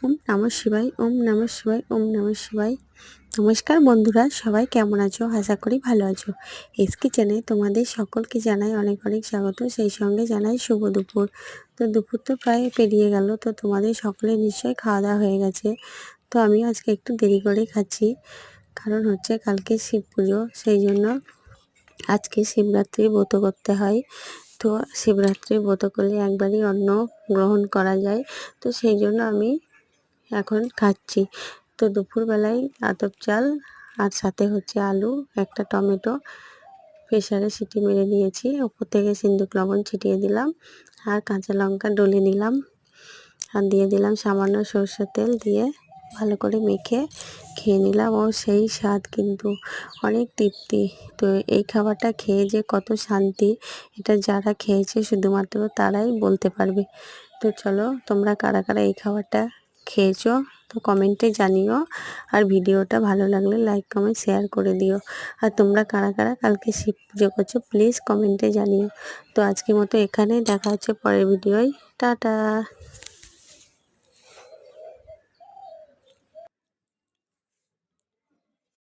ওম নমঃ শিবায়, ওম নমঃ শিবায়, ওম নমঃ শিবায়। নমস্কার বন্ধুরা, সবাই কেমন আছো? আশা করি ভালো আছো। এস কিচেনে তোমাদের সকলকে জানাই অনেক অনেক স্বাগত, সেই সঙ্গে জানাই শুভ দুপুর। তো দুপুর তো প্রায় পেরিয়ে গেল, তো তোমাদের সকলে নিশ্চয়ই খাওয়া দাওয়া হয়ে গেছে। তো আমি আজকে একটু দেরি করে খাচ্ছি, কারণ হচ্ছে কালকে শিব পুজো, সেই জন্য আজকে শিবরাত্রি ব্রত করতে হয়। তো শিবরাত্রি ব্রত করলে একবারই অন্ন গ্রহণ করা যায়, তো সেই জন্য আমি এখন খাচ্ছি। তো দুপুরবেলায় আতপ চাল আর সাথে হচ্ছে আলু, একটা টমেটো প্রেসারে সিটি মেরে দিয়েছি, ওপর থেকে সিন্দুক লবণ ছিটিয়ে দিলাম আর কাঁচা লঙ্কা ডলে নিলাম আর দিয়ে দিলাম সামান্য সরষের তেল, দিয়ে ভালো করে মেখে খেয়ে নিলাম। ও সেই স্বাদ, কিন্তু অনেক তৃপ্তি। তো এই খাবারটা খেয়ে যে কত শান্তি, এটা যারা খেয়েছে শুধুমাত্র তারাই বলতে পারবে। তো চলো, তোমরা কারা কারা এই খাবারটা খেয়েছো তো কমেন্টে জানিও, আর ভিডিওটা ভালো লাগলে লাইক কমেন্ট শেয়ার করে দিও। আর তোমরা কারা কারা কালকে শিব পুজো করছো প্লিজ কমেন্টে জানিও। তো আজকের মতো এখানেই, দেখা হচ্ছে পরের ভিডিওয়। টাটা।